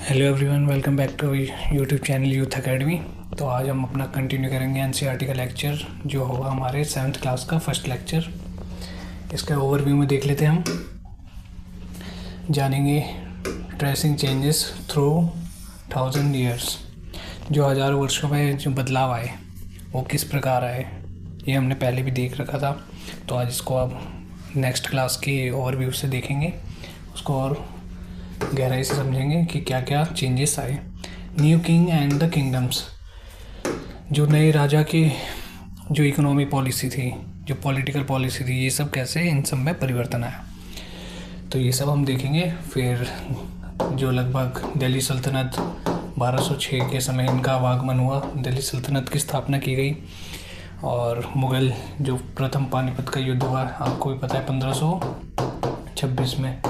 Hello everyone, welcome back to YouTube channel youth academy. तो आज हम अपना कंटिन्यू करेंगे एनसीईआरटी का लेक्चर, जो होगा हमारे 7th क्लास का फर्स्ट लेक्चर। इसका ओवरव्यू में देख लेते हैं। हम जानेंगे ट्रेसिंग चेंजेस थ्रू 1000 ईयर्स, जो हज़ारों वर्षों में जो बदलाव आए वो किस प्रकार आए, ये हमने पहले भी देख रखा था। तो आज इसको अब नेक्स्ट क्लास के ओवरव्यू से देखेंगे, उसको और गहराई से समझेंगे कि क्या क्या चेंजेस आए। New king and the kingdoms, जो नए राजा की जो इकोनॉमी पॉलिसी थी, जो पॉलिटिकल पॉलिसी थी, ये सब कैसे इन सब में परिवर्तन आया, तो ये सब हम देखेंगे। फिर जो लगभग दिल्ली सल्तनत 1206 के समय इनका आगमन हुआ, दिल्ली सल्तनत की स्थापना की गई। और मुग़ल जो प्रथम पानीपत का युद्ध हुआ, आपको भी पता है 1526 में,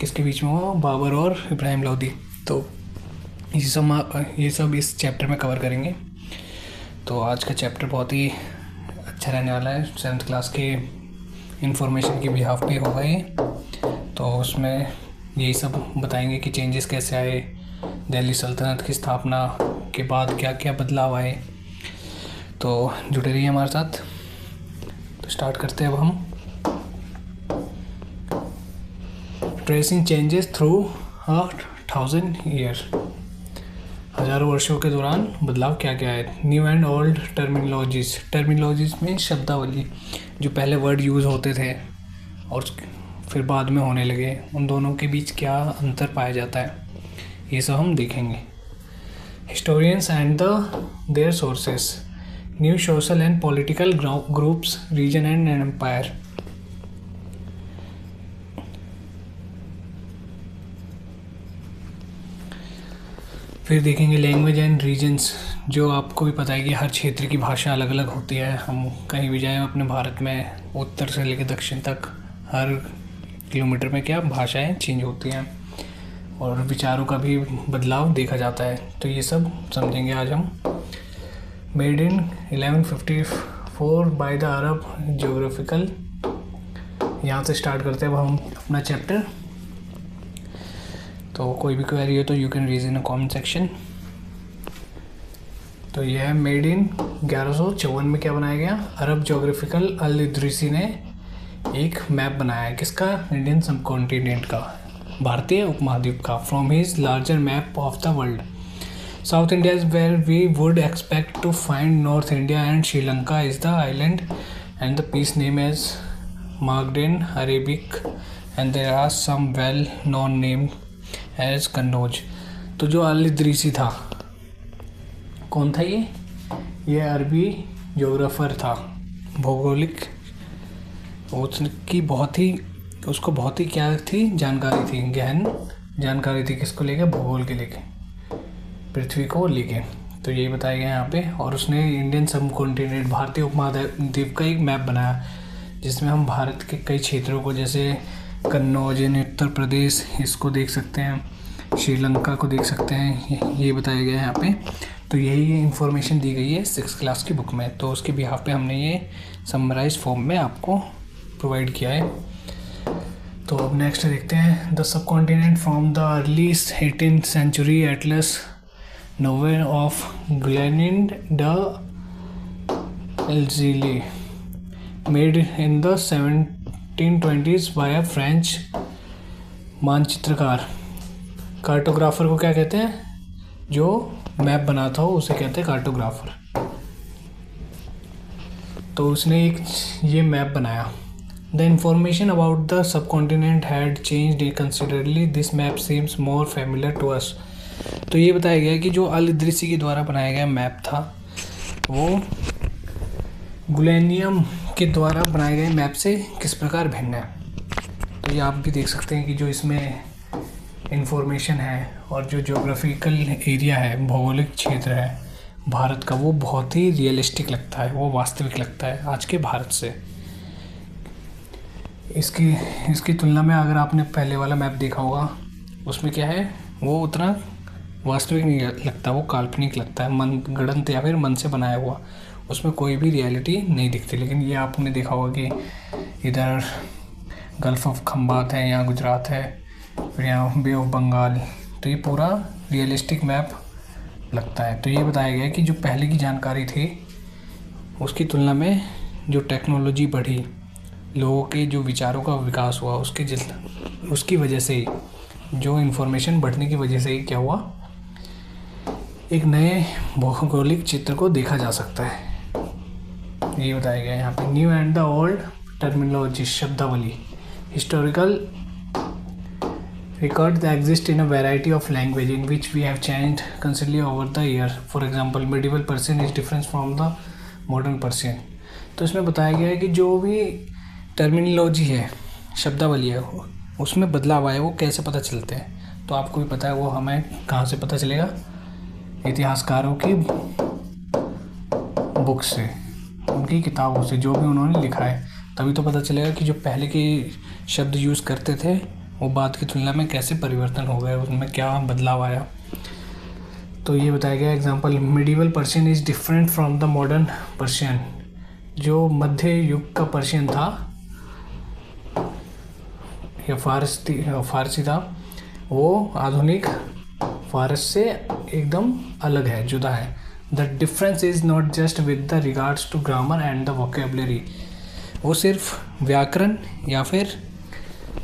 किसके बीच में हुआ, बाबर और इब्राहिम लोदी। तो ये सब इस चैप्टर में कवर करेंगे। तो आज का चैप्टर बहुत ही अच्छा रहने वाला है। 7th क्लास के इंफॉर्मेशन की बिहाफ पे होगा ये। तो उसमें यही सब बताएंगे कि चेंजेस कैसे आए, दिल्ली सल्तनत की स्थापना के बाद क्या क्या बदलाव आए। तो जुड़े रहिए हमारे साथ। तो स्टार्ट करते हैं अब हम। ट्रेसिंग चेंजेस थ्रू 1000 ईयर, हज़ारों वर्षों के दौरान बदलाव क्या क्या है। न्यू एंड ओल्ड टर्मिनोलॉजीज में शब्दावली, जो पहले वर्ड यूज़ होते थे और फिर बाद में होने लगे, उन दोनों के बीच क्या अंतर पाया जाता है, ये सब हम देखेंगे। Historians and their sources, new social and political groups, region and empire. फिर देखेंगे लैंग्वेज एंड रीजन्स, जो आपको भी पता है कि हर क्षेत्र की भाषा अलग अलग होती है। हम कहीं भी जाएं अपने भारत में, उत्तर से लेकर दक्षिण तक हर किलोमीटर में क्या भाषाएं चेंज होती हैं, और विचारों का भी बदलाव देखा जाता है। तो ये सब समझेंगे आज हम। Made in 1154 by the Arab geographical, यहाँ से स्टार्ट करते हैं अब हम अपना चैप्टर। तो कोई भी क्वेरी हो तो you can raise in a comment section. तो यह है मेड इन 1154 में क्या बनाया गया, अरब जियोग्राफिकल अल इदरीसी ने एक मैप बनाया है। किसका, इंडियन सब कॉन्टिनेंट का, भारतीय उपमहाद्वीप का। From his larger map of the world, South India is where we would expect to find North India and Sri Lanka is the island and the peace name as marked in Arabic and there are some well known name as Kannauj. तो जो अल इदरीसी था, कौन था ये अरबी geographer था, भौगोलिक। उसको बहुत ही क्या थी, जानकारी थी, गहन जानकारी थी। किसको लेके, भूगोल के लेके, पृथ्वी को लेके। तो यही बताया गया यहाँ पे। और उसने इंडियन सब कॉन्टिनेंट, भारतीय उपमहाद्वीप का एक मैप बनाया, जिसमें हम भारत के कई क्षेत्रों को, जैसे कन्नौज यानी उत्तर प्रदेश, इसको देख सकते हैं, श्रीलंका को देख सकते हैं, ये बताया गया है यहाँ पे। तो यही इन्फॉर्मेशन दी गई है 6th क्लास की बुक में। तो उसके बिहाफ पे हमने ये समराइज फॉर्म में आपको प्रोवाइड किया है। तो अब नेक्स्ट देखते हैं। The subcontinent from the early 18th century atlas nouvel of Guillaume de l'Isle, made in the 1720s by a French मानचित्रकार। कार्टोग्राफर को क्या कहते हैं, जो मैप बनाता हो उसे कहते हैं कार्टोग्राफर। तो उसने एक ये मैप बनाया। The information about the subcontinent had changed considerably, this map seems more familiar to us. तो ये बताया गया कि जो अल इदरीसी के द्वारा बनाया गया मैप था, वो गुलेनियम के द्वारा बनाए गए मैप से किस प्रकार भिन्न है। तो ये आप भी देख सकते हैं कि जो इसमें इंफॉर्मेशन है और जो ज्योग्राफिकल एरिया है, भौगोलिक क्षेत्र है भारत का, वो बहुत ही रियलिस्टिक लगता है, वो वास्तविक लगता है आज के भारत से। इसकी तुलना में अगर आपने पहले वाला मैप देखा होगा, उसमें क्या है, वो उतना वास्तविक नहीं लगता, वो काल्पनिक लगता है, मन गढ़ंत या फिर मन से बनाया हुआ, उसमें कोई भी रियलिटी नहीं दिखती। लेकिन ये आपने देखा होगा कि इधर गल्फ ऑफ खंबात है, यहाँ गुजरात है, फिर यहाँ बे ऑफ बंगाल, तो ये पूरा रियलिस्टिक मैप लगता है। तो ये बताया गया कि जो पहले की जानकारी थी उसकी तुलना में जो टेक्नोलॉजी बढ़ी, लोगों के जो विचारों का विकास हुआ, उसकी वजह से ही, जो इन्फॉर्मेशन बढ़ने की वजह से ही क्या हुआ, एक नए भौगोलिक चित्र को देखा जा सकता है। ये बताया गया है यहाँ पे। New and the old terminology, शब्दावली, historical records exist in a variety of language in which we have changed constantly over the year. For example, medieval Persian is different from the modern Persian. तो इसमें बताया गया है कि जो भी terminology है, शब्दावली है, उसमें बदलाव आए वो कैसे पता चलते हैं। तो आपको भी पता है वो हमें कहाँ से पता चलेगा, इतिहासकारों की बुक से, उनकी किताबों से, जो भी उन्होंने लिखा है, तभी तो पता चलेगा कि जो पहले के शब्द यूज़ करते थे वो बाद की तुलना में कैसे परिवर्तन हो गए, उसमें क्या बदलाव आया। तो ये बताया गया example, medieval Persian is different from the modern Persian. जो मध्य युग का पर्शियन था या फारसी था, वो आधुनिक फारस से एकदम अलग है, जुदा है। The difference is not just with the regards to grammar and the vocabulary. वो सिर्फ व्याकरण या फिर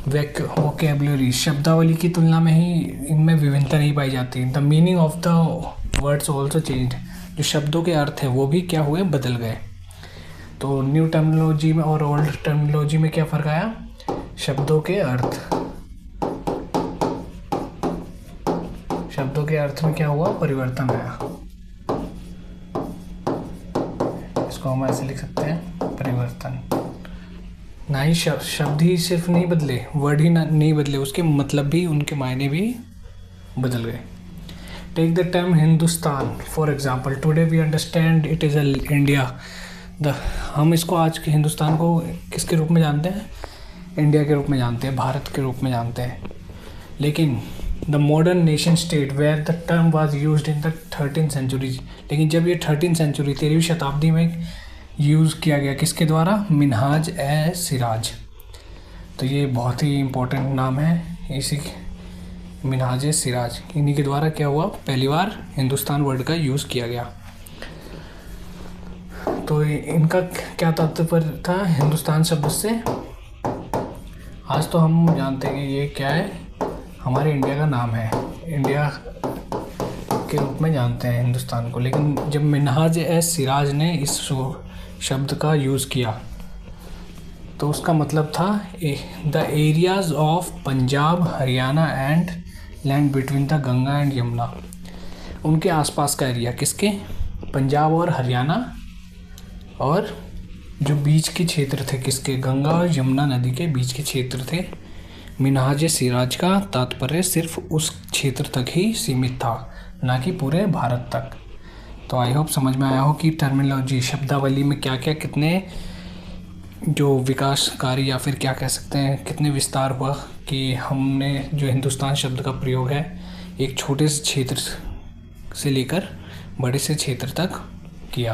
वोकेबलरी, शब्दावली की तुलना में ही इनमें विभिन्नता नहीं पाई जाती। The meaning of the words also change. जो शब्दों के अर्थ हैं वो भी क्या हुए, बदल गए। तो न्यू टर्मिनोलॉजी में और ओल्ड टर्मिनोलॉजी में क्या फ़र्क आया, शब्दों के अर्थ, शब्दों के अर्थ में क्या हुआ, परिवर्तन आया। इसको हम ऐसे लिख सकते हैं, परिवर्तन। ना ही शब्द ही सिर्फ नहीं बदले, वर्ड ही नहीं बदले, उसके मतलब भी, उनके मायने भी बदल गए। Take the term Hindustan for example, today we understand it is India. हम इसको आज के हिंदुस्तान को किसके रूप में जानते हैं, इंडिया के रूप में जानते हैं, भारत के रूप में जानते हैं। लेकिन the modern nation state where the term was used in the 13th century. लेकिन जब ये 13वीं सेंचुरी, 13वीं शताब्दी में यूज़ किया गया, किसके द्वारा, मिनहाज ए सिराज। तो ये बहुत ही इम्पोर्टेंट नाम है, इसी मिनहाज ए सिराज, इन्हीं के द्वारा क्या हुआ, पहली बार हिंदुस्तान वर्ड का यूज़ किया गया। तो इनका क्या तात्पर्य था हिंदुस्तान शब्द से। आज तो हम जानते हैं कि ये क्या है, हमारे इंडिया का नाम है, इंडिया के रूप में जानते हैं हिंदुस्तान को। लेकिन जब मिनहाज ए सिराज ने इस शब्द का यूज़ किया तो उसका मतलब था the areas of Punjab, Haryana and land between the Ganga and Yamuna. उनके आसपास का एरिया, किसके, पंजाब और हरियाणा, और जो बीच के क्षेत्र थे, किसके, गंगा और यमुना नदी के बीच के क्षेत्र थे। मिनहाज सिराज का तात्पर्य सिर्फ उस क्षेत्र तक ही सीमित था, ना कि पूरे भारत तक। तो आई होप समझ में आया हो कि टर्मिनोलॉजी, शब्दावली में क्या क्या, कितने जो विकासकारी या फिर क्या कह सकते हैं, कितने विस्तार हुआ कि हमने जो हिंदुस्तान शब्द का प्रयोग है एक छोटे से क्षेत्र से लेकर बड़े से क्षेत्र तक किया।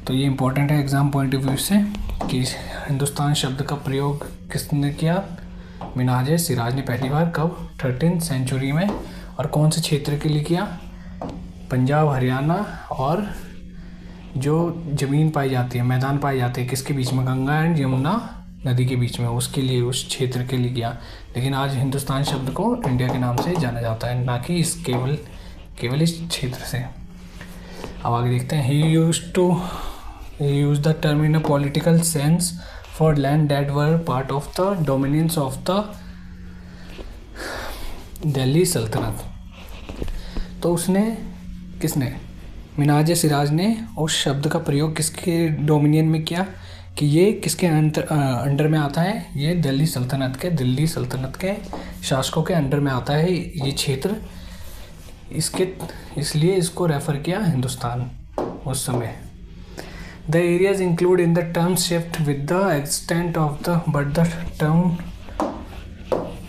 तो ये इम्पोर्टेंट है एग्ज़ाम पॉइंट ऑफ व्यू से कि हिंदुस्तान शब्द का प्रयोग किसने किया, मिनहाज सिराज ने पहली बार कब, 13th सेंचुरी में, और कौन से क्षेत्र के लिए किया, पंजाब, हरियाणा और जो ज़मीन पाई जाती है, मैदान पाए जाते हैं, किसके बीच में, गंगा एंड यमुना नदी के बीच में, उसके लिए, उस क्षेत्र के लिए किया। लेकिन आज हिंदुस्तान शब्द को इंडिया के नाम से जाना जाता है, ना कि इस केवल इस क्षेत्र से। अब आगे देखते हैं। He use the term in a political sense for land that were part of the dominance of the Delhi Sultanat. तो किसने, मिनहाज सिराज ने उस शब्द का प्रयोग किसके डोमिनियन में किया कि ये किसके अंडर में आता है, ये दिल्ली सल्तनत के शासकों के अंडर में आता है ये क्षेत्र, इसलिए इसको रेफ़र किया हिंदुस्तान उस समय। The areas include in the term shift with the extent of the but the term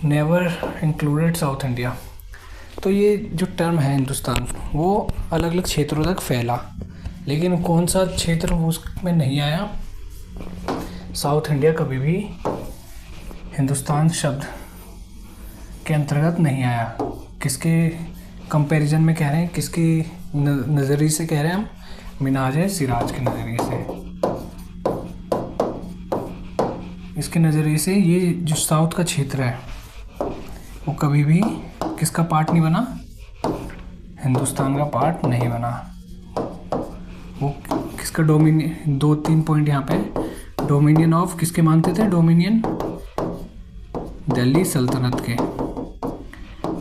never included south India. तो ये जो टर्म है हिंदुस्तान, वो अलग अलग क्षेत्रों तक फैला, लेकिन कौन सा क्षेत्र उसमें नहीं आया, साउथ इंडिया कभी भी हिंदुस्तान शब्द के अंतर्गत नहीं आया। किसके कंपैरिजन में कह रहे हैं, किसके नज़रिए से कह रहे हैं हम? मिन्हाज-ए-सिराज के नज़रिए से। इसके नज़रिए से ये जो साउथ का क्षेत्र है वो कभी भी किसका पार्ट नहीं बना? हिंदुस्तान का पार्ट नहीं बना। वो किसका डोमिनियन, 2-3 पॉइंट यहाँ पे। डोमिनियन ऑफ किसके मानते थे? डोमिनियन दिल्ली सल्तनत के।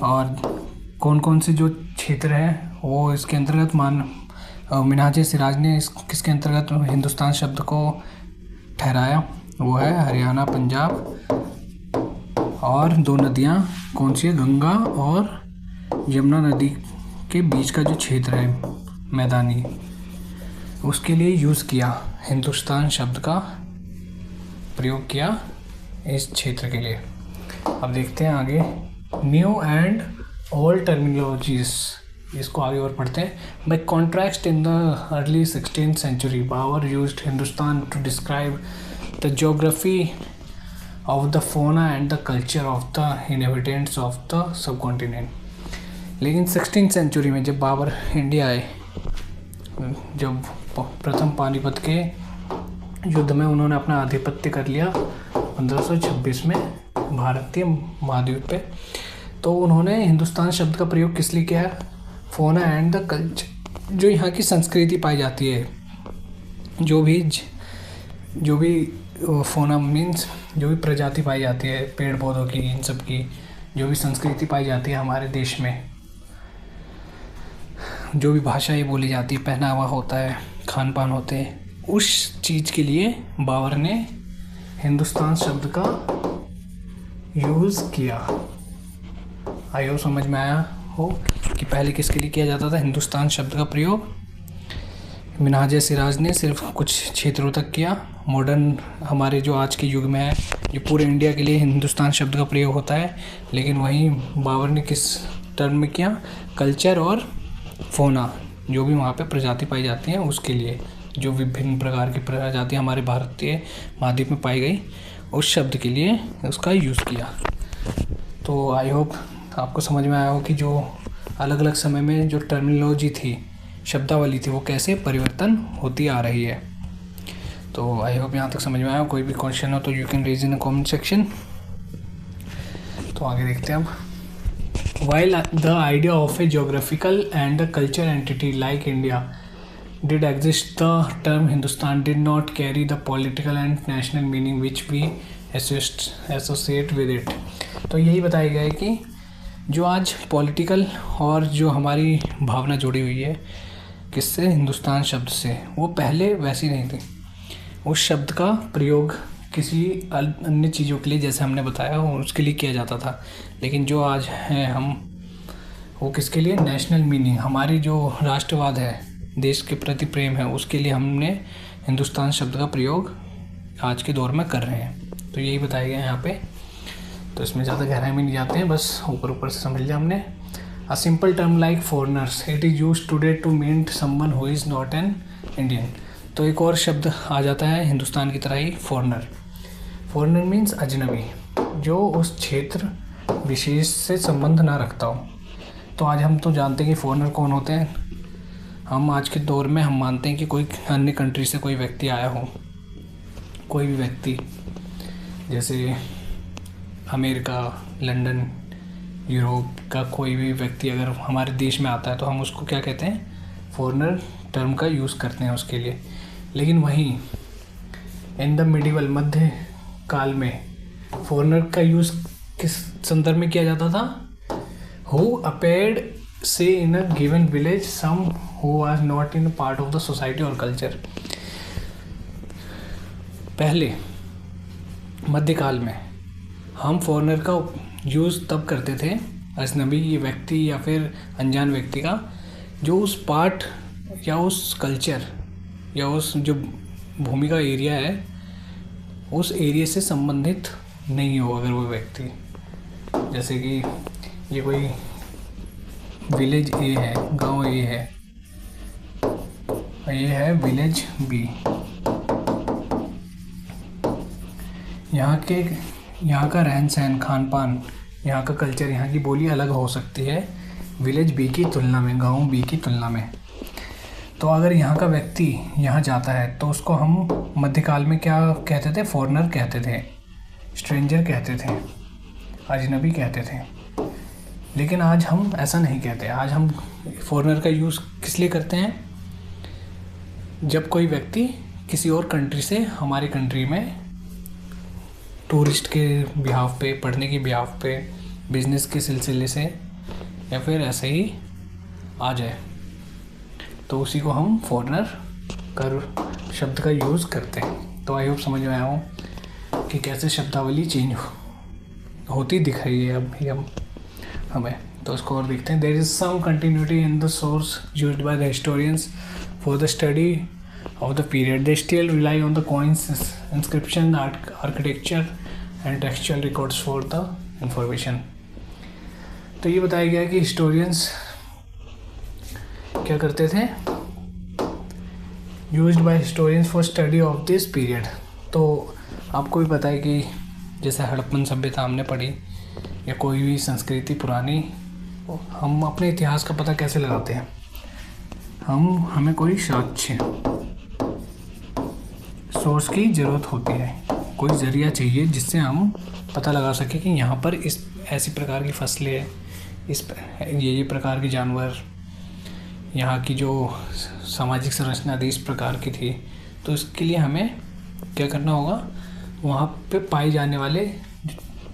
और कौन कौन से जो क्षेत्र है वो इसके अंतर्गत मिन्हाज-ए-सिराज ने किसके अंतर्गत हिंदुस्तान शब्द को ठहराया? वो है हरियाणा, पंजाब। और 2 नदियाँ कौन सी है? गंगा और यमुना नदी के बीच का जो क्षेत्र है मैदानी, उसके लिए यूज़ किया, हिंदुस्तान शब्द का प्रयोग किया इस क्षेत्र के लिए। अब देखते हैं आगे, न्यू एंड ओल्ड टर्मिनोलॉजीज, इसको आगे और पढ़ते हैं। By contrast in the early 16th century, Babur used Hindustan to describe the geography of the fauna and the culture of the inhabitants of the subcontinent। लेकिन 16th century में जब बाबर इंडिया आए, जब प्रथम पानीपत के युद्ध में उन्होंने अपना आधिपत्य कर लिया 1526 में भारतीय महाद्वीप पे, तो उन्होंने हिंदुस्तान शब्द का प्रयोग किस लिए किया? फोना एंड द कल्चर, जो यहाँ की संस्कृति पाई जाती है, जो भी फोना मीन्स जो भी प्रजाति पाई जाती है पेड़ पौधों की, इन सब की जो भी संस्कृति पाई जाती है हमारे देश में, जो भी भाषाएं बोली जाती है, पहनावा होता है, खान पान होते हैं, उस चीज़ के लिए बाबर ने हिंदुस्तान शब्द का यूज़ किया। आई होप समझ में आया हो कि पहले किसके लिए किया जाता था हिंदुस्तान शब्द का प्रयोग। मिन्हाज-ए-सिराज ने सिर्फ कुछ क्षेत्रों तक किया। मॉडर्न हमारे जो आज के युग में है, जो पूरे इंडिया के लिए हिंदुस्तान शब्द का प्रयोग होता है, लेकिन वहीं बाबर ने किस टर्म में किया? कल्चर और फोना, जो भी वहाँ पे प्रजाति पाई जाती हैं उसके लिए, जो विभिन्न प्रकार की प्रजाति हमारे भारतीय महाद्वीप में पाई गई, उस शब्द के लिए उसका यूज़ किया। तो आई होप आपको समझ में आया हो कि जो अलग अलग समय में जो टर्मिनोलॉजी थी, शब्दावली थी, वो कैसे परिवर्तन होती आ रही है। तो आई होप यहाँ तक समझ में आया। कोई भी क्वेश्चन हो तो you can raise in comment section. तो आगे देखते हैं अब। While the idea of a geographical and the culture entity like India did exist, the term Hindustan did not carry the political and national meaning which we associate with it. तो यही बताया गया है कि जो आज पॉलिटिकल और जो हमारी भावना जुड़ी हुई है किससे? हिंदुस्तान शब्द से, वो पहले वैसी नहीं थी। उस शब्द का प्रयोग किसी अन्य चीज़ों के लिए, जैसे हमने बताया, उसके लिए किया जाता था। लेकिन जो आज हैं हम, वो किसके लिए? नेशनल मीनिंग, हमारी जो राष्ट्रवाद है, देश के प्रति प्रेम है, उसके लिए हमने हिंदुस्तान शब्द का प्रयोग आज के दौर में कर रहे हैं। तो यही बताया गया है यहाँ पे। तो इसमें ज़्यादा गहराई में नहीं जाते हैं, बस ऊपर से समझ लिया हमने। A simple term like foreigners, it is used today to mean someone who is not an Indian. तो एक और शब्द आ जाता है हिंदुस्तान की तरह ही, फॉरेनर। फॉरेनर मीन्स अजनबी, जो उस क्षेत्र विशेष से संबंध ना रखता हो। तो आज हम तो जानते हैं कि फॉरेनर कौन होते हैं। हम आज के दौर में हम मानते हैं कि कोई अन्य कंट्री से कोई व्यक्ति आया हो, कोई भी व्यक्ति, जैसे अमेरिका, लंदन, यूरोप का कोई भी व्यक्ति अगर हमारे देश में आता है तो हम उसको क्या कहते हैं? फॉरेनर टर्म का यूज़ करते हैं उसके लिए। लेकिन वहीं इन द मिडिवल, मध्य काल में, फॉरेनर का यूज़ किस संदर्भ में किया जाता था? Who appeared say in a given village some who was not in part of the society और कल्चर। पहले मध्यकाल में हम फॉरेनर का यूज़ तब करते थे, अजनबी व्यक्ति या फिर अनजान व्यक्ति का, जो उस पार्ट या उस कल्चर या उस जो भूमि का एरिया है, उस एरिया से संबंधित नहीं हो अगर वो व्यक्ति। जैसे कि ये कोई विलेज ए है, गांव ए है, ये है विलेज बी। यहाँ का रहन सहन, खान पान यहाँ का कल्चर, यहाँ की बोली अलग हो सकती है विलेज बी की तुलना में, गांव बी की तुलना में। तो अगर यहाँ का व्यक्ति यहाँ जाता है तो उसको हम मध्यकाल में क्या कहते थे? फॉरेनर कहते थे, स्ट्रेंजर कहते थे, अजनबी कहते थे। लेकिन आज हम ऐसा नहीं कहते। आज हम फॉरेनर का यूज़ किस लिए करते हैं? जब कोई व्यक्ति किसी और कंट्री से हमारी कंट्री में टूरिस्ट के बिहाफ पे, पढ़ने के बिहाफ पे, बिजनेस के सिलसिले से या फिर ऐसे ही आ जाए, तो उसी को हम फॉरेनर कर शब्द का यूज़ करते हैं। तो आई होप समझ में आया हो कि कैसे शब्दावली चेंज होती दिख रही है अब हमें। तो उसको और देखते हैं। There is some continuity in the source used by the historians for the study of the period. They still rely on the coins, inscription, architecture and textual records for the information. तो ये बताया गया कि historians क्या करते थे? Used by historians for study of this period. तो आपको भी पता है कि जैसे हड़प्पन सभ्यता हमने पढ़ी या कोई भी संस्कृति पुरानी, हम अपने इतिहास का पता कैसे लगाते हैं? हमें कोई साक्ष्य, सोर्स की ज़रूरत होती है, कोई ज़रिया चाहिए जिससे हम पता लगा सकें कि यहाँ पर इस ऐसी प्रकार की फसलें, ये प्रकार के जानवर, यहाँ की जो सामाजिक संरचना थी इस प्रकार की थी। तो इसके लिए हमें क्या करना होगा? वहाँ पे पाए जाने वाले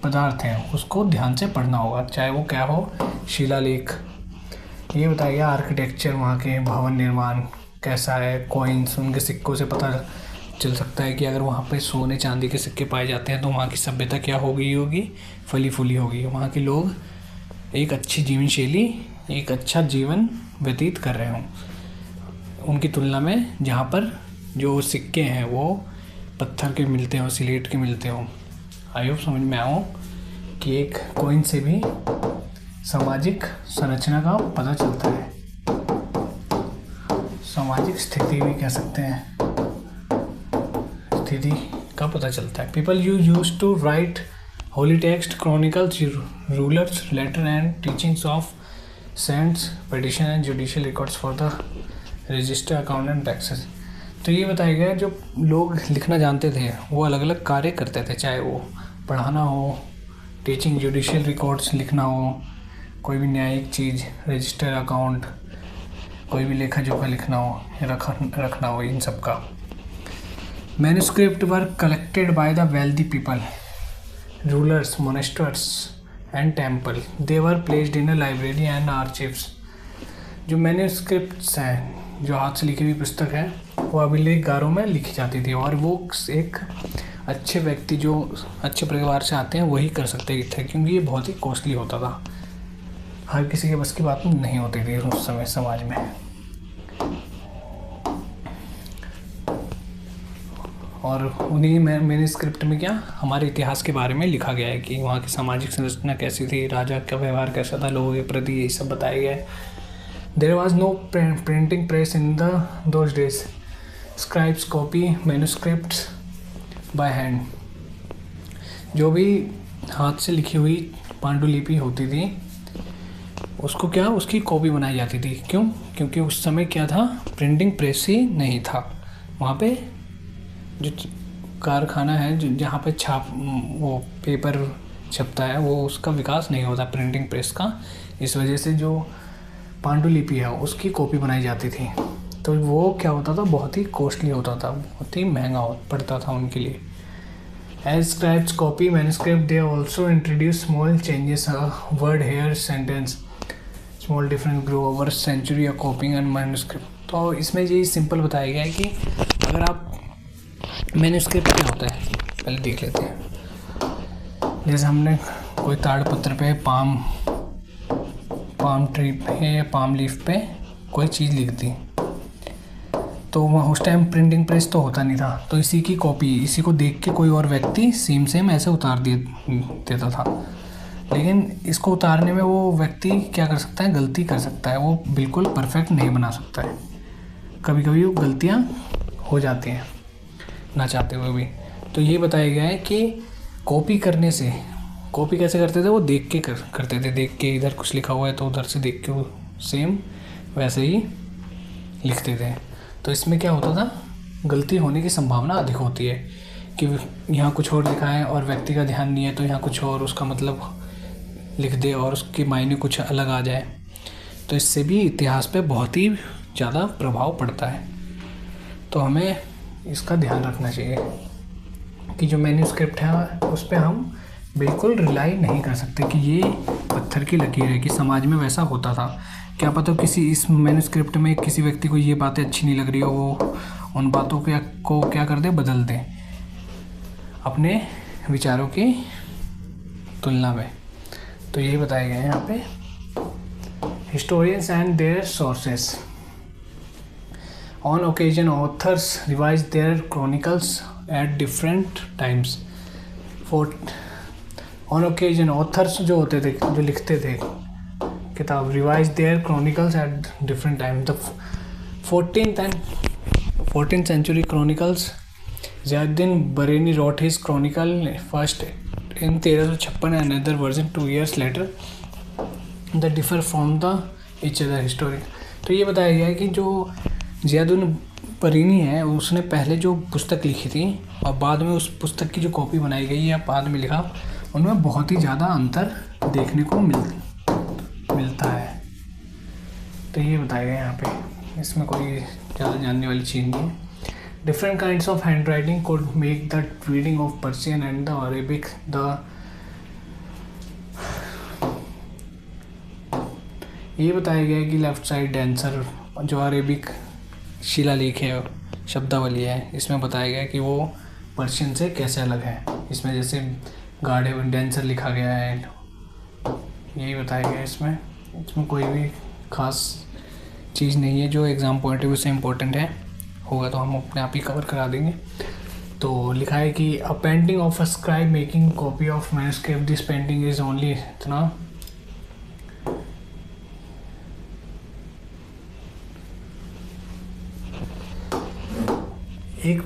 पदार्थ हैं उसको ध्यान से पढ़ना होगा, चाहे वो क्या हो, शिलालेख। ये बताया गया आर्किटेक्चर, वहाँ के भवन निर्माण कैसा है, कॉइन्स, उनके सिक्कों से पता चल सकता है कि अगर वहाँ पे सोने चांदी के सिक्के पाए जाते हैं तो वहाँ की सभ्यता क्या होगी, फली फूली होगी। वहाँ के लोग एक अच्छी जीवन शैली, एक अच्छा जीवन व्यतीत कर रहे हों उनकी तुलना में जहाँ पर जो सिक्के हैं वो पत्थर के मिलते हों, सिलेट के मिलते हों। आई होप समझ में आओ कि एक कॉइन से भी सामाजिक संरचना का पता चलता है, सामाजिक स्थिति भी कह सकते हैं, स्थिति का पता चलता है। People used to write holy text, chronicles, rulers, letter and teachings of saints, petition and judicial records for the register, account and taxes. तो ये बताया गया जो लोग लिखना जानते थे वो अलग अलग कार्य करते थे, चाहे वो पढ़ाना हो, टीचिंग, जुडिशियल रिकॉर्ड्स लिखना हो, कोई भी न्यायिक चीज़, रजिस्टर, अकाउंट, कोई भी लेखा जोखा लिखना हो, रखना हो, इन सब का। Manuscript were collected by the wealthy people, rulers, monasteries and temple. They were placed in a library and archives. जो मैन्युस्क्रिप्ट्स हैं, जो हाथ से लिखी हुई पुस्तक है, वो अभिलेखगारों में लिखी जाती थी और वो एक अच्छे व्यक्ति जो अच्छे परिवार से आते हैं वही कर सकते थे, क्योंकि ये बहुत ही कॉस्टली होता था, हर किसी के बस की बात नहीं होती थी उस समय समाज में। और उन्हीं मैन्युस्क्रिप्ट में क्या हमारे इतिहास के बारे में लिखा गया है कि वहाँ की सामाजिक संरचना कैसी थी, राजा का व्यवहार कैसा था, लोगों के प्रति, ये सब बताया गया है। There was no printing press in those days. Scribes copy manuscripts by hand. जो भी हाथ से लिखी हुई पांडुलिपि होती थी उसको क्या, उसकी कॉपी बनाई जाती थी। क्यों? क्योंकि उस समय क्या था, प्रिंटिंग प्रेस ही नहीं था। वहाँ पे जो कारखाना है जहाँ पे वो पेपर छपता है, वो उसका विकास नहीं होता प्रिंटिंग प्रेस का। इस वजह से जो पांडुलिपि है उसकी कॉपी बनाई जाती थी। तो वो क्या होता था, बहुत ही कॉस्टली होता था, बहुत ही महंगा पड़ता था उनके लिए। As scribes copy manuscript, they also introduce small changes, a word here, sentence, small difference grow over century of copying and manuscript। तो इसमें ये सिंपल बताया गया है कि अगर आप मैन्युस्क्रिप्ट क्या होता है पहले देख लेते हैं। जैसे हमने कोई ताड़पत्र पे, पाम ट्री पे या पाम लीफ पे कोई चीज़ लिख दी, तो वहाँ उस टाइम प्रिंटिंग प्रेस तो होता नहीं था, तो इसी की कॉपी, इसी को देख के कोई और व्यक्ति सेम ऐसे उतार देता था। लेकिन इसको उतारने में वो व्यक्ति क्या कर सकता है, गलती कर सकता है, वो बिल्कुल परफेक्ट नहीं बना सकता है। कभी कभी वो गलतियाँ हो जाती हैं ना चाहते हुए भी। तो ये बताया गया है कि कॉपी करने से कॉपी कैसे करते थे, वो देख के करते थे, देख के इधर कुछ लिखा हुआ है तो उधर से देख के वो सेम वैसे ही लिखते थे। तो इसमें क्या होता था, गलती होने की संभावना अधिक होती है कि यहाँ कुछ और लिखा है और व्यक्ति का ध्यान नहीं है तो यहाँ कुछ और उसका मतलब लिख दे और उसके मायने कुछ अलग आ जाए। तो इससे भी इतिहास पे बहुत ही ज़्यादा प्रभाव पड़ता है। तो हमें इसका ध्यान रखना चाहिए कि जो मैन्युस्क्रिप्ट है उस पर हम बिल्कुल रिलाई नहीं कर सकते कि ये पत्थर की लकीर है, कि समाज में वैसा होता था। क्या पता किसी इस मैन्युस्क्रिप्ट में किसी व्यक्ति को ये बातें अच्छी नहीं लग रही हो, वो उन बातों को क्या कर दे, बदल दे अपने विचारों की तुलना में। तो यही बताया गया है यहाँ पे। Historians and their sources. On occasion authors revise their chronicles at different times. On occasion authors जो होते थे, जो लिखते थे किताब, revise their chronicles at different time. The 14th century chronicles, Ziauddin Barani wrote his chronicle first in 1356 and another version 2 years later that differ from the each other historic। तो ये बताया गया है कि जो ज़ियाउद्दीन बरीनी है उसने पहले जो पुस्तक लिखी थी और बाद में उस पुस्तक की जो कॉपी बनाई गई या बाद में लिखा, उनमें बहुत ही ज़्यादा अंतर देखने को मिलता है। तो ये बताया गया यहाँ पे, इसमें कोई ज़्यादा जानने वाली चीज़ नहीं है। Different kinds of handwriting could make the reading of Persian and the Arabic ये बताया गया है कि लेफ़्ट साइड डांसर जो अरेबिक शिलालेख है, शब्दावली है, इसमें बताया गया है कि वो पर्शियन से कैसे अलग है। इसमें जैसे गाढ़े डांसर लिखा गया है, यही बताया गया है। इसमें कोई भी ख़ास चीज़ नहीं है जो एग्ज़ाम पॉइंट ऑफ व्यू से इम्पोर्टेंट है, होगा तो हम अपने आप ही कवर करा देंगे। तो लिखा है कि अ painting of a scribe making copy of manuscript, this painting is only इतना एक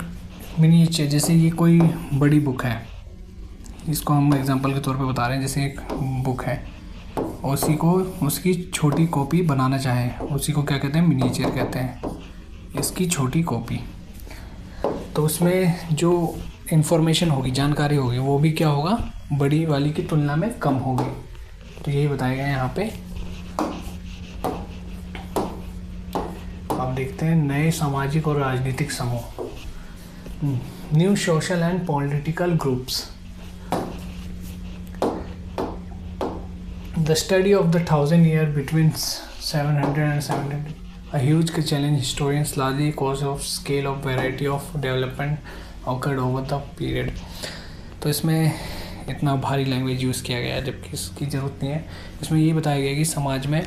मिनिएचर, जैसे ये कोई बड़ी बुक है, इसको हम एग्जांपल के तौर पे बता रहे हैं। जैसे एक बुक है, उसी को उसकी छोटी कॉपी बनाना चाहें, उसी को क्या कहते हैं, मिनिएचर कहते हैं, इसकी छोटी कॉपी। तो उसमें जो इन्फॉर्मेशन होगी, जानकारी होगी, वो भी क्या होगा, बड़ी वाली की तुलना में कम होगी। तो यही बताया गया है यहाँ पे। अब देखते हैं नए सामाजिक और राजनीतिक समूह, new social and political groups. The study of the 1000 year between 700 and 700, a huge challenge historians largely cause of scale of variety of development occurred over the period। तो इसमें इतना भारी लैंग्वेज यूज़ किया गया है जबकि इसकी ज़रूरत नहीं है। इसमें ये बताया गया कि समाज में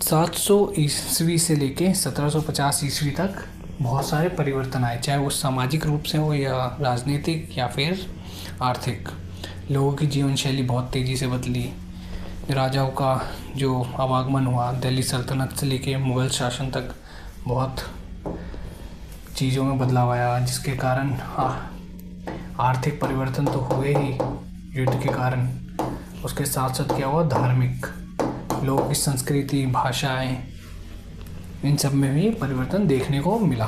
700 ईस्वी से लेके 1750 ईस्वी तक बहुत सारे परिवर्तन आए, चाहे वो सामाजिक रूप से हो या राजनीतिक या फिर आर्थिक। लोगों की जीवन शैली बहुत तेज़ी से बदली, राजाओं का जो आवागमन हुआ, दिल्ली सल्तनत से लेके मुग़ल शासन तक बहुत चीज़ों में बदलाव आया, जिसके कारण आर्थिक परिवर्तन तो हुए ही युद्ध के कारण, उसके साथ साथ क्या हुआ, धार्मिक, लोगों की संस्कृति, भाषाएं, इन सब में भी परिवर्तन देखने को मिला।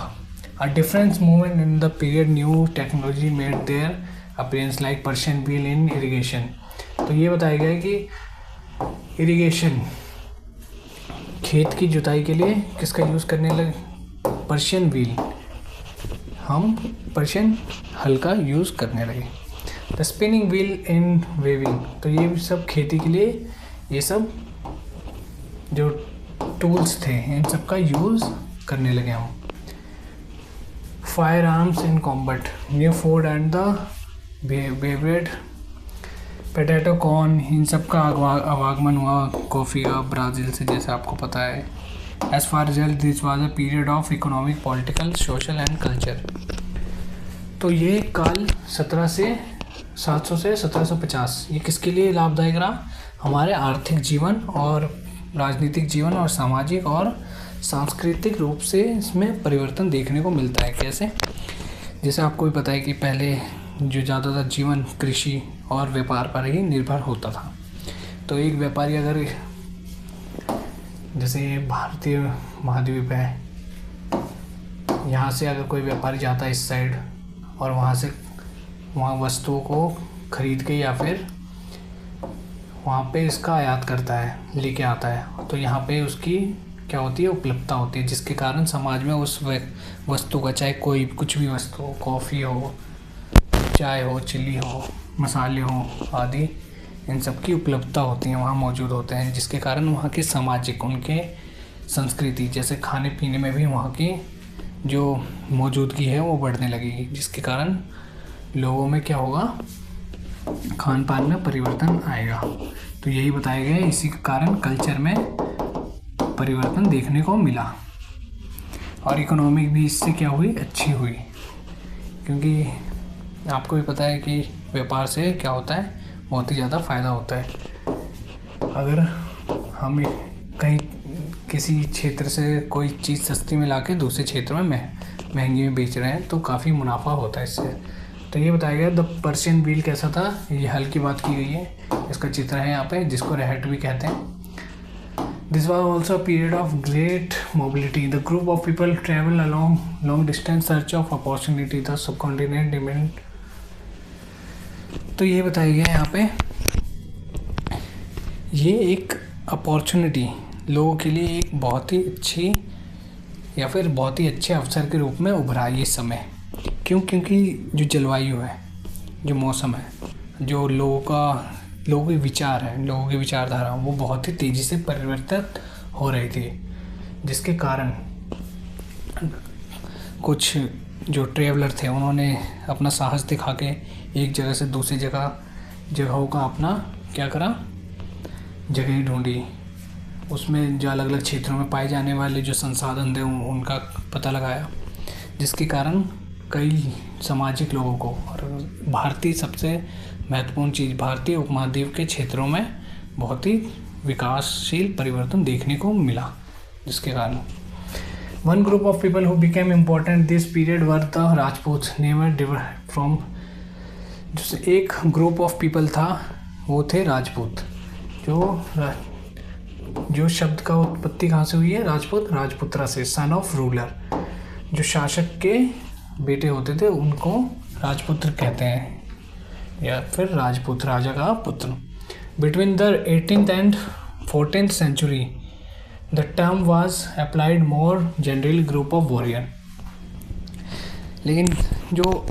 A difference movement in the period, new technology made their appearance like Persian wheel in irrigation. तो ये बताया गया है कि इरिगेशन, खेत की जुताई के लिए किसका यूज़ करने लगे, पर्शियन व्हील, हम पर्शियन हल का यूज़ करने लगे। The spinning wheel in weaving, तो ये सब खेती के लिए, ये सब जो टूल्स थे इन सब का यूज़ करने लगे हम। Fire arms in combat, new food and the beverage, potato corn, इन सब का आवागमन हुआ, कॉफ़ी का ब्राज़ील से, जैसे आपको पता है। As far result this was a period of economic, political, social and culture. तो ये काल 700 से 1750 ये किसके लिए लाभदायक रहा, हमारे आर्थिक जीवन और राजनीतिक जीवन और सामाजिक और सांस्कृतिक रूप से इसमें परिवर्तन देखने को मिलता है। कैसे, जैसे आपको भी पता है कि पहले जो ज़्यादातर जीवन कृषि और व्यापार पर ही निर्भर होता था। तो एक व्यापारी अगर, जैसे ये भारतीय महाद्वीप है, यहाँ से अगर कोई व्यापारी जाता है इस साइड और वहाँ वस्तुओं को खरीद के या फिर वहाँ पे इसका आयात करता है, लेके आता है, तो यहाँ पे उसकी क्या होती है, उपलब्धता होती है, जिसके कारण समाज में उस वस्तु का, चाहे कोई कुछ भी वस्तु हो, कॉफ़ी हो, चाय हो, चिल्ली हो, मसाले हो आदि, इन सब की उपलब्धता होती है, वहाँ मौजूद होते हैं, जिसके कारण वहाँ की सामाजिक, उनके संस्कृति, जैसे खाने पीने में भी वहाँ की जो मौजूदगी है वो बढ़ने लगेगी, जिसके कारण लोगों में क्या होगा, खान पान में परिवर्तन आएगा। तो यही बताया गया है, इसी के कारण कल्चर में परिवर्तन देखने को मिला और इकोनॉमिक भी इससे क्या हुई, अच्छी हुई, क्योंकि आपको भी पता है कि व्यापार से क्या होता है, बहुत ही ज़्यादा फ़ायदा होता है। अगर हम कहीं किसी क्षेत्र से कोई चीज़ सस्ती में लाके दूसरे क्षेत्र में महंगी में बेच रहे हैं तो काफ़ी मुनाफा होता है इससे। तो ये बताया गया द पर्शियन व्हील कैसा था, ये हल की बात की गई है, इसका चित्र है यहाँ पे, जिसको रेहट भी कहते हैं। This was also a period of great mobility, the group of people travel along long distance search of opportunity, the subcontinent demand. तो ये बताया गया है यहाँ पे, ये एक अपॉर्चुनिटी लोगों के लिए एक बहुत ही अच्छी या फिर बहुत ही अच्छे अवसर के रूप में उभरा ये समय। क्यों? क्योंकि जो जलवायु है, जो मौसम है, जो लोगों के विचार है, लोगों की विचारधारा, वो बहुत ही तेज़ी से परिवर्तित हो रही थी, जिसके कारण कुछ जो ट्रेवलर थे उन्होंने अपना साहस दिखा के एक जगह से दूसरी जगहों का अपना क्या करा, जगह ढूंढी, उसमें जो अलग अलग क्षेत्रों में पाए जाने वाले जो संसाधन थे उनका पता लगाया, जिसके कारण कई सामाजिक लोगों को और भारतीय, सबसे महत्वपूर्ण चीज़, भारतीय उपमहाद्वीप के क्षेत्रों में बहुत ही विकासशील परिवर्तन देखने को मिला, जिसके कारण one group of people who became important this period were the Rajput, never differ from. एक ग्रुप ऑफ पीपल था वो थे राजपूत। जो शब्द का उत्पत्ति कहाँ से हुई है, राजपूत, राजपुत्रा से, सन ऑफ रूलर, जो शासक के बेटे होते थे उनको राजपुत्र कहते हैं, या फिर राजपूत, राजा का पुत्र। Between the 18th and 14th century the term was applied more general group of warrior. लेकिन जो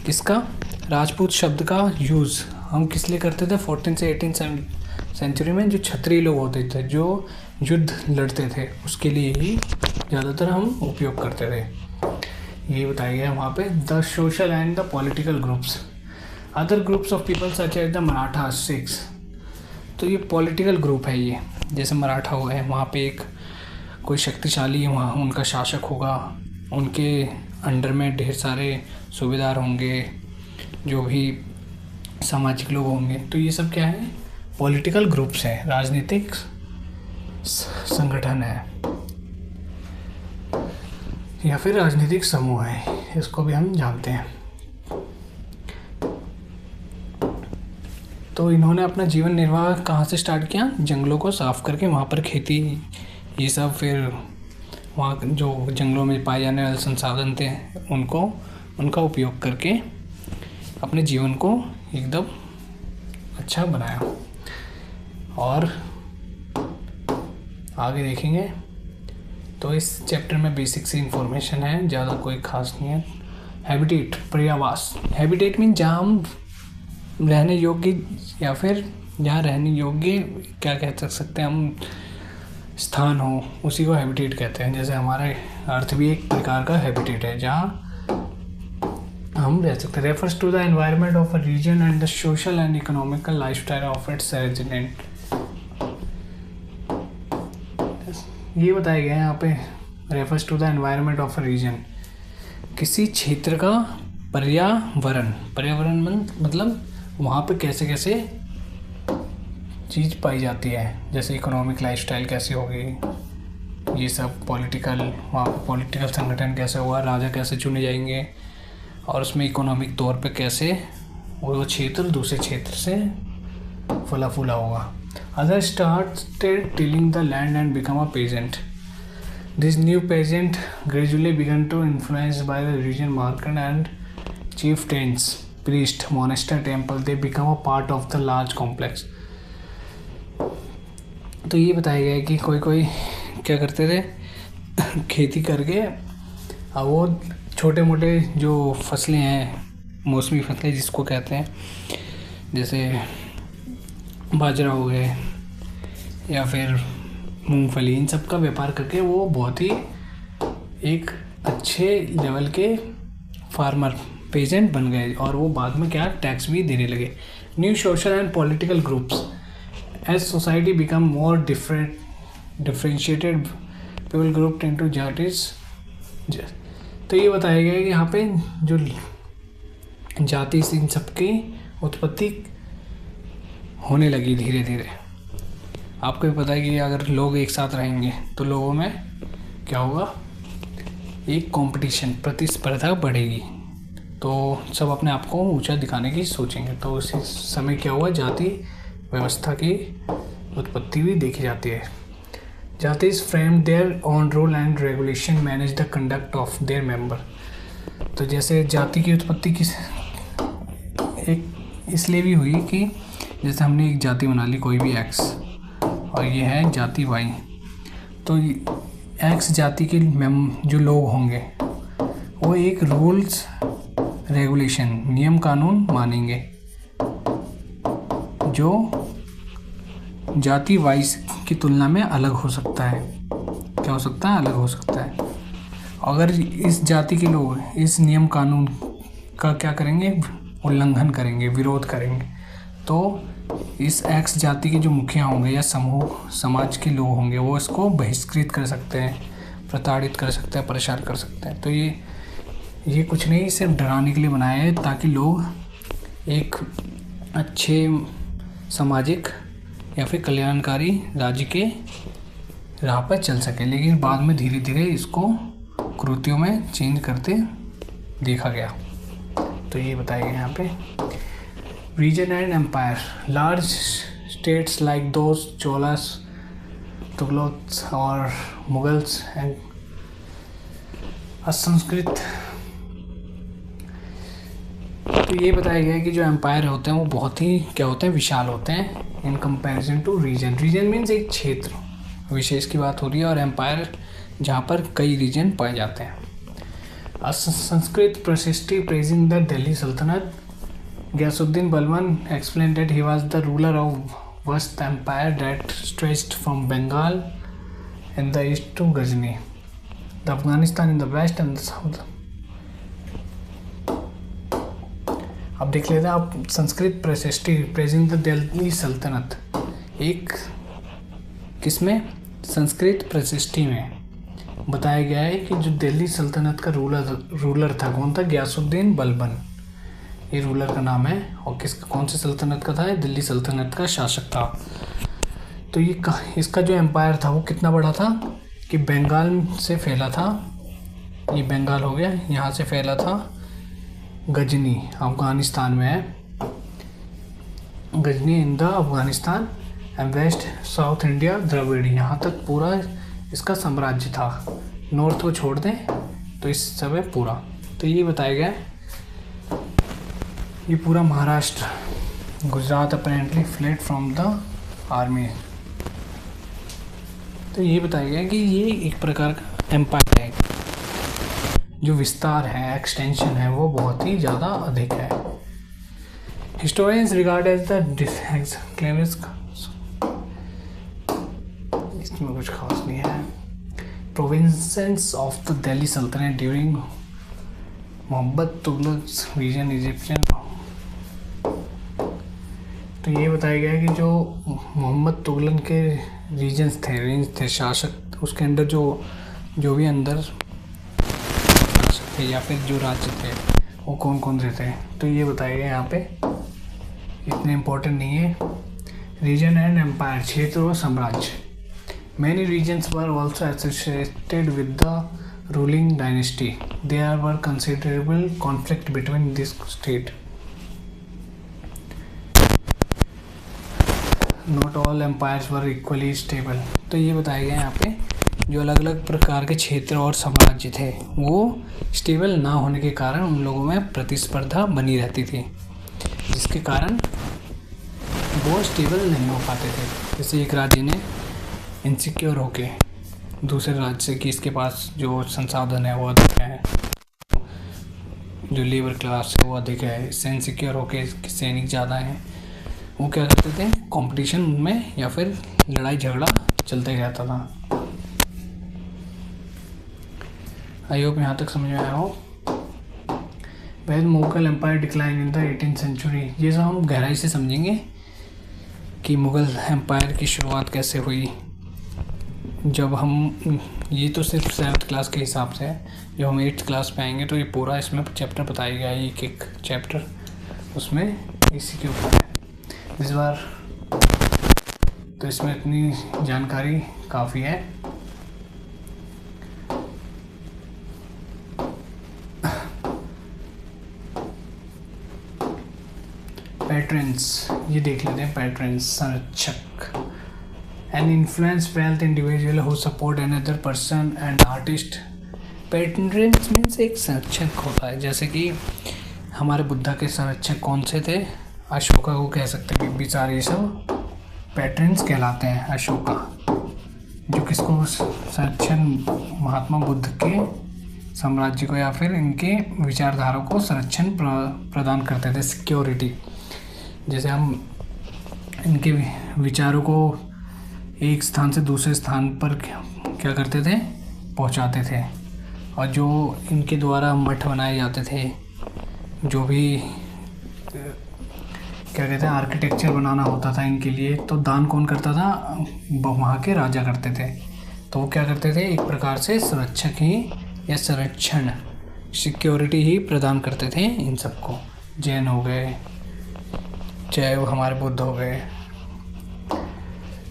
इसका राजपूत शब्द का यूज़ हम किस लिए करते थे 14th से 18th सेंचुरी में, जो क्षत्रिय लोग होते थे, जो युद्ध लड़ते थे, उसके लिए ही ज़्यादातर हम उपयोग करते थे। ये बताया गया वहाँ पे। The social and the political groups, other groups of people such as the Maratha, Sikhs. तो ये पॉलिटिकल ग्रुप है, ये जैसे मराठा हुआ है, वहाँ पे एक कोई शक्तिशाली वहाँ उनका शासक होगा, उनके अंडर में ढेर सारे सूबेदार होंगे, जो भी सामाजिक लोग होंगे। तो ये सब क्या है, पॉलिटिकल ग्रुप्स हैं, राजनीतिक संगठन है या फिर राजनीतिक समूह है, इसको भी हम जानते हैं। तो इन्होंने अपना जीवन निर्वाह कहाँ से स्टार्ट किया, जंगलों को साफ़ करके वहाँ पर खेती, ये सब, फिर वहाँ जो जंगलों में पाए जाने वाले संसाधन थे उनका उपयोग करके अपने जीवन को एकदम अच्छा बनाया। और आगे देखेंगे तो इस चैप्टर में बेसिक सी इन्फॉर्मेशन है, ज़्यादा कोई खास नहीं है। हैबिटेट, पर्यावास। हैबिटेट मीन जहाँ हम रहने योग्य या फिर जहाँ रहने योग्य क्या कह सकते हैं हम, स्थान हो, उसी को हैबिटेट कहते हैं। जैसे हमारे अर्थ भी एक प्रकार का हैबिटेट है जहाँ हम रह सकते हैं। Refers to the environment of a region and the social and economical lifestyle of its resident. ये बताया गया है यहाँ पे, refers to the environment of a region, किसी क्षेत्र का पर्यावरण मतलब वहाँ पे कैसे कैसे चीज़ पाई जाती है, जैसे इकोनॉमिक लाइफस्टाइल कैसी होगी, ये सब पॉलिटिकल, वहाँ पे पॉलिटिकल संगठन कैसे हुआ, राजा कैसे चुने जाएंगे, और उसमें इकोनॉमिक तौर पे कैसे वो क्षेत्र दूसरे क्षेत्र से फला फूला होगा। Other started tilling the land and become a peasant. This new peasant gradually began to influence by the region market and chieftains, priest, monastery, temple, they become a part of the large complex। तो ये बताया गया है कि कोई कोई क्या करते थे, खेती करके अब वो छोटे मोटे जो फसलें हैं, मौसमी फसलें जिसको कहते हैं, जैसे बाजरा हो गए या फिर मूंगफली, इन सब का व्यापार करके वो बहुत ही एक अच्छे लेवल के फार्मर पेजेंट बन गए और वो बाद में क्या टैक्स भी देने लगे। New social and political groups as society become more differentiated people group into jatis. तो ये बताया गया है कि यहाँ पे जो जाति इन सब की उत्पत्ति होने लगी धीरे धीरे। आपको भी पता है कि अगर लोग एक साथ रहेंगे तो लोगों में क्या होगा, एक कंपटीशन, प्रतिस्पर्धा बढ़ेगी, तो सब अपने आप को ऊंचा दिखाने की सोचेंगे। तो उसी समय क्या हुआ, जाति व्यवस्था की उत्पत्ति भी देखी जाती है। Jati is frame their on rule and regulation manage the conduct of their member. तो जैसे जाति की उत्पत्ति किस एक इसलिए भी हुई कि जैसे हमने एक जाति बना ली, कोई भी एक्स, और ये है जाति वाई, तो एक्स जाति के जो लोग होंगे वो एक रूल्स रेगुलेशन, नियम कानून मानेंगे जो जाति वाइज की तुलना में अलग हो सकता है। क्या हो सकता है, अलग हो सकता है। अगर इस जाति के लोग इस नियम कानून का क्या करेंगे, उल्लंघन करेंगे, विरोध करेंगे, तो इस एक्स जाति के जो मुखिया होंगे या समूह समाज के लोग होंगे वो इसको बहिष्कृत कर सकते हैं, प्रताड़ित कर सकते हैं, परेशान कर सकते हैं। तो ये कुछ नहीं, सिर्फ डराने के लिए बनाया है ताकि लोग एक अच्छे सामाजिक या फिर कल्याणकारी राज्य के राह पर चल सके। लेकिन बाद में धीरे धीरे इसको कृतियों में चेंज करते देखा गया। तो ये बताया गया यहाँ पे। Region and empire, large states like those Cholas, Tughluqs और मुगल्स एंड असंस्कृत। तो ये बताया गया है कि जो एम्पायर होते हैं वो बहुत ही क्या होते हैं, विशाल होते हैं in comparison to region. Region means एक क्षेत्र विशेष की बात हो रही है, और एम्पायर जहाँ पर कई रीजन पाए जाते हैं। Sanskrit prashasti praising the Delhi Saltanat, Ghiyasuddin Balban explain that he was the ruler of vast empire that stretched from Bengal in the east to Ghazni, the Afghanistan in the west and the south. अब देख लेते हैं आप, संस्कृत प्रशिष्टि प्रेजिंग द दिल्ली सल्तनत, एक किसमें, संस्कृत प्रशिष्टि में बताया गया है कि जो दिल्ली सल्तनत का रूलर था, कौन था, गयासुद्दीन बलबन, ये रूलर का नाम है। और कौन सी सल्तनत का था, दिल्ली सल्तनत का शासक था। तो ये इसका जो एम्पायर था वो कितना बड़ा था कि बंगाल से फैला था, ये बंगाल हो गया, यहाँ से फैला था गजनी, अफगानिस्तान में है, Ghazni in the Afghanistan and west South India Dravid, यहाँ तक पूरा इसका साम्राज्य था। नॉर्थ को छोड़ दें तो इस समय पूरा। तो ये बताया गया ये पूरा Maharashtra, Gujarat apparently fled from the army. तो ये बताया गया कि ये एक प्रकार का एम्पायर है, जो विस्तार है, एक्सटेंशन है, वो बहुत ही ज़्यादा अधिक है। हिस्टोरियंस रिगार्ड एज द इसमें कुछ खास नहीं है। Provinces of the Delhi Saltanat during Mohammad Tughlaq region Egyptian. तो ये बताया गया कि जो मोहम्मद तुगलक के रीजन्स थे, रेंज थे, शासक, उसके अंदर जो भी अंदर या फिर जो राज्य थे वो कौन कौन से थे, तो ये बताया गया यहाँ पे, इतने इम्पोर्टेंट नहीं है। रीजन एंड एम्पायर, क्षेत्र और साम्राज्य। Many regions were also associated with the ruling dynasty, there were considerable conflict between this state. Not all empires were equally stable. तो ये बताया गया यहाँ पे जो अलग अलग प्रकार के क्षेत्र और साम्राज्य थे वो स्टेबल ना होने के कारण उन लोगों में प्रतिस्पर्धा बनी रहती थी, जिसके कारण वो स्टेबल नहीं हो पाते थे। जैसे एक राज्य ने इनसिक्योर होके दूसरे राज्य से कि इसके पास जो संसाधन है वो अधिक है, जो लेबर क्लास है वो अधिक है, इससे इनसिक्योर होके सैनिक ज़्यादा हैं, वो क्या करते थे कंपटीशन में या फिर लड़ाई झगड़ा चलता ही रहता था। आई होप यहाँ तक समझ में आया हो। When Mughal empire decline in the 18th century, ये सब हम गहराई से समझेंगे कि मुग़ल एम्पायर की शुरुआत कैसे हुई। जब हम ये तो सिर्फ 7th क्लास के हिसाब से है, जब हम 8th क्लास पे आएंगे तो ये पूरा इसमें चैप्टर बताया गया है, एक एक चैप्टर उसमें इसी के ऊपर है इस बार। तो इसमें इतनी जानकारी काफ़ी है। पैट्रन्स, ये देख लेते हैं। पैट्रन्स संरक्षक, an influence wealth individual who support another person and artist. Patrons means एक संरक्षक होता है, जैसे कि हमारे बुद्धा के संरक्षक कौन से थे, अशोका को कह सकते हैं कि बेचारे ये सब पैट्रन्स कहलाते हैं। अशोका जो किसको संरक्षण, महात्मा बुद्ध के साम्राज्य को या फिर इनके विचारधारा को संरक्षण प्रदान करते थे, सिक्योरिटी। जैसे हम इनके विचारों को एक स्थान से दूसरे स्थान पर क्या करते थे, पहुंचाते थे। और जो इनके द्वारा मठ बनाए जाते थे, जो भी क्या कहते हैं आर्किटेक्चर बनाना होता था इनके लिए, तो दान कौन करता था, वहाँ के राजा करते थे। तो वो क्या करते थे, एक प्रकार से संरक्षक ही या संरक्षण, सिक्योरिटी ही प्रदान करते थे इन सबको। जैन हो गए, चाहे वो हमारे बुद्ध हो गए,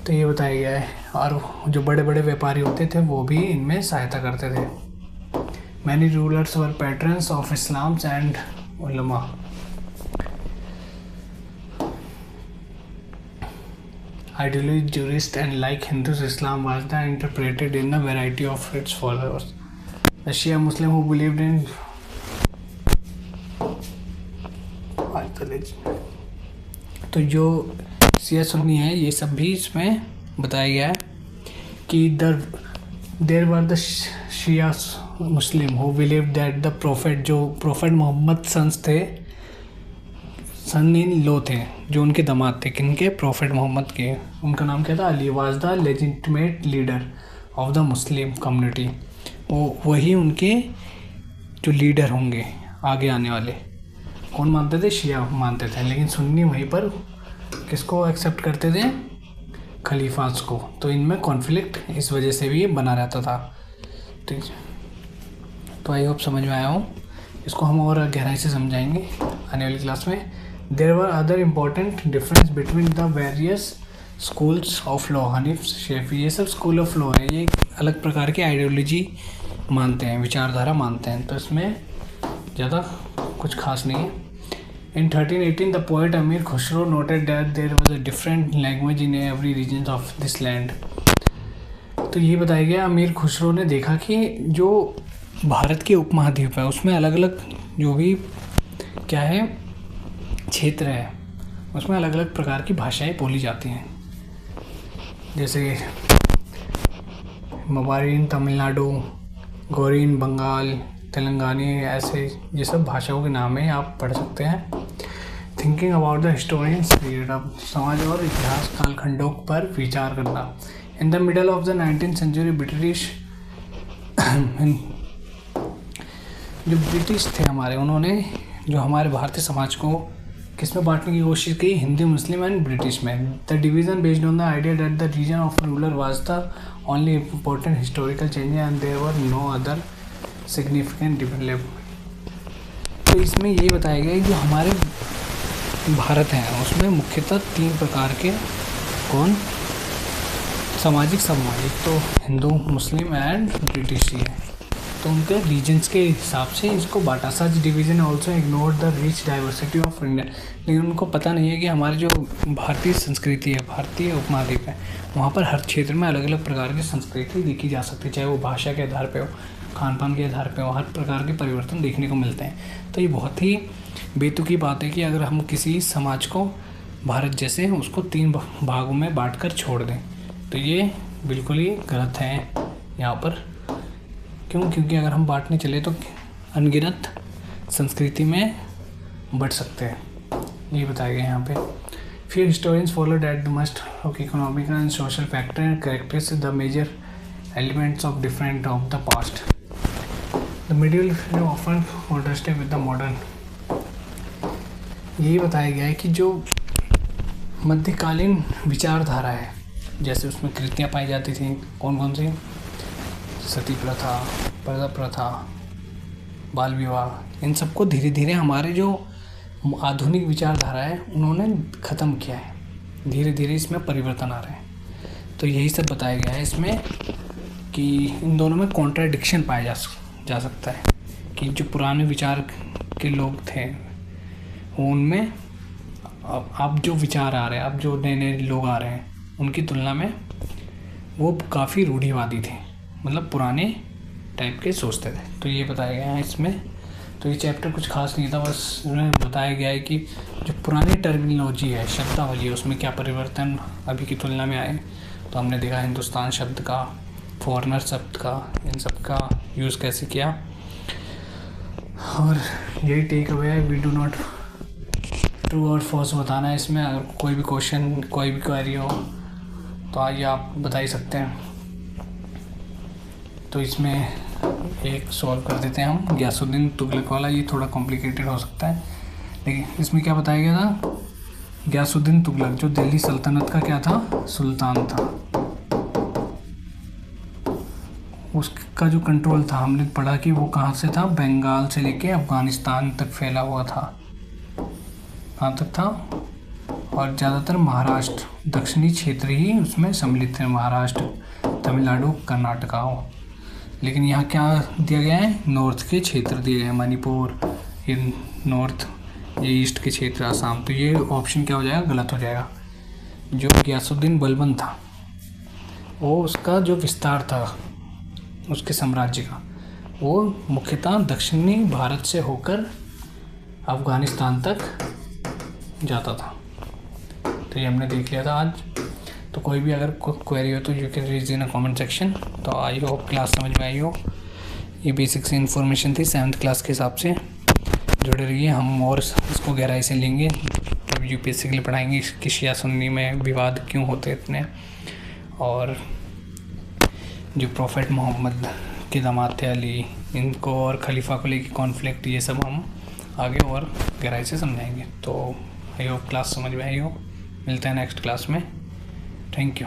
तो ये बताया गया है। और जो बड़े बड़े व्यापारी होते थे वो भी इनमें सहायता करते थे। Many rulers were patrons of Islams and उलमा। Ideally jurist and like Hindus, Islam was the interpreted in a variety of its followers. The Shia Muslim who believed in तो जो शिया सुन्नी है ये सब भी इसमें बताया गया है कि there were the Shia Muslim who believe that the prophet, जो प्रोफेट मोहम्मद सन्स थे, सन इन लो थे, जो उनके दामाद थे, किनके, प्रोफेट मोहम्मद के। उनका नाम क्या था, Ali was the legitimate leader of the Muslim community. वो वही उनके जो लीडर होंगे आगे आने वाले। कौन मानते थे, शिया मानते थे, लेकिन सुन्नी वहीं पर किसको एक्सेप्ट करते थे, खलीफास को। तो इनमें कॉन्फ्लिक्ट इस वजह से भी बना रहता था। तो आई होप समझ में आया हो। इसको हम और गहराई से समझाएंगे आने वाली क्लास में। There were other important difference between the various schools of law. Hanif, Shafi, ये सब स्कूल ऑफ लॉ है, ये एक अलग प्रकार की आइडियोलॉजी मानते हैं, विचारधारा मानते हैं। तो इसमें ज़्यादा कुछ खास नहीं है। In 1318, the poet Amir Khusro noted that there was a different language in every region of this land. तो ये बताया गया, अमीर खुसरो ने देखा कि जो भारत के उपमहाद्वीप है उसमें अलग अलग जो भी क्या है क्षेत्र है, उसमें अलग अलग प्रकार की भाषाएं बोली जाती हैं। जैसे मवारिन तमिलनाडु, गौरीन बंगाल, तेलंगानी, ऐसे ये सब भाषाओं के नाम है, आप पढ़ सकते हैं। Thinking about the historians period, अब समाज और इतिहास कालखंडों पर विचार करना। In the middle of the 19th century British, जो ब्रिटिश थे हमारे, उन्होंने जो हमारे भारतीय समाज को किस में बांटने की कोशिश की, हिंदी, मुस्लिम एंड ब्रिटिश में। The division based on the idea that the region of ruler was the only important historical change and there were no other significant development. तो इसमें ये बताया गया कि जो हमारे भारत है उसमें मुख्यतः 3 प्रकार के कौन सामाजिक, तो हिंदू, मुस्लिम एंड ब्रिटिश ही है। तो उनके रीजन्स के हिसाब से इसको बांटा। Such division also ignore the rich diversity of India. लेकिन उनको पता नहीं है कि हमारी जो भारतीय संस्कृति है, भारतीय उपमहाद्वीप है, वहाँ पर हर क्षेत्र में अलग अलग प्रकार की संस्कृति देखी जा सकती है, चाहे वो भाषा के आधार पे हो, खान पान के आधार पे हो, हर प्रकार के परिवर्तन देखने को मिलते हैं। तो ये बहुत ही बेतुकी बात है कि अगर हम किसी समाज को भारत जैसे उसको 3 भागों में बांट कर छोड़ दें, तो ये बिल्कुल ही गलत है यहाँ पर। क्यों? क्योंकि अगर हम बांटने चले तो अनगिनत संस्कृति में बढ़ सकते हैं, ये बताया गया यहाँ पे। फिर historians follow that the must of economic and social factor and characters the major elements of different of the past. The middle often contrasted with the modern. यही बताया गया है कि जो मध्यकालीन विचारधारा है, जैसे उसमें कृतियाँ पाई जाती थी, कौन कौन सी? सती प्रथा, पर्दा प्रथा, बाल विवाह, इन सबको धीरे धीरे हमारे जो आधुनिक विचारधारा है उन्होंने ख़त्म किया है। धीरे धीरे इसमें परिवर्तन आ रहे हैं। तो यही सब बताया गया है इसमें कि इन दोनों में कॉन्ट्राडिक्शन पाया जा सकता है कि जो पुराने विचार के लोग थे उनमें अब जो विचार आ रहे हैं, अब जो नए नए लोग आ रहे हैं, उनकी तुलना में वो काफ़ी रूढ़िवादी थे, मतलब पुराने टाइप के सोचते थे। तो ये बताया गया है इसमें। तो ये चैप्टर कुछ खास नहीं था, बस उन्हें बताया गया है कि जो पुरानी टर्मिनोलॉजी है, शब्दावली है, उसमें क्या परिवर्तन अभी की तुलना में आए। तो हमने देखा हिंदुस्तान शब्द का, फॉरेनर शब्द का, इन सब का यूज़ कैसे किया। और यही टेक अवे है, वी डू नॉट ट्रू और फॉल्स बताना है इसमें। अगर कोई भी क्वेश्चन, कोई भी क्वेरी हो तो आइए आप बता ही सकते हैं। तो इसमें एक सॉल्व कर देते हैं हम, गयासुद्दीन तुगलक वाला। ये थोड़ा कॉम्प्लिकेटेड हो सकता है, लेकिन इसमें क्या बताया गया था? गयासुद्दीन तुगलक जो दिल्ली सल्तनत का क्या था? सुल्तान था। उसका जो कंट्रोल था, हमने पढ़ा कि वो कहाँ से था? बंगाल से लेके अफ़गानिस्तान तक फैला हुआ था। कहाँ तक था? और ज़्यादातर महाराष्ट्र, दक्षिणी क्षेत्र ही उसमें सम्मिलित थे, महाराष्ट्र, तमिलनाडु, कर्नाटका हो। लेकिन यहाँ क्या दिया गया है? नॉर्थ के क्षेत्र दिए गए हैं, मणिपुर, ये नॉर्थ, ये ईस्ट के क्षेत्र, आसाम। तो ये ऑप्शन क्या हो जाएगा? गलत हो जाएगा। जो गयासुद्दीन बलबन था, वो उसका जो विस्तार था उसके साम्राज्य का, वो मुख्यतः दक्षिणी भारत से होकर अफ़गानिस्तान तक जाता था। तो ये हमने देख लिया था आज। तो कोई भी अगर क्वेरी हो तो you can raise in a comment section. तो आई होप क्लास समझ में आई हो। ये बेसिक सी इन्फॉर्मेशन थी 7th क्लास के हिसाब से। जुड़े रहिए, हम और इसको गहराई से लेंगे जब यूपीएससी के लिए पढ़ाएंगे कि शिया सुन्नी में विवाद क्यों होते इतने, और जो प्रॉफेट मोहम्मद के दामाद थे अली, इनको और खलीफा को लेके कॉन्फ्लिक्ट, ये सब हम आगे और गहराई से समझाएंगे। तो आई होप क्लास समझ में आई हो। मिलते हैं नेक्स्ट क्लास में। Thank you.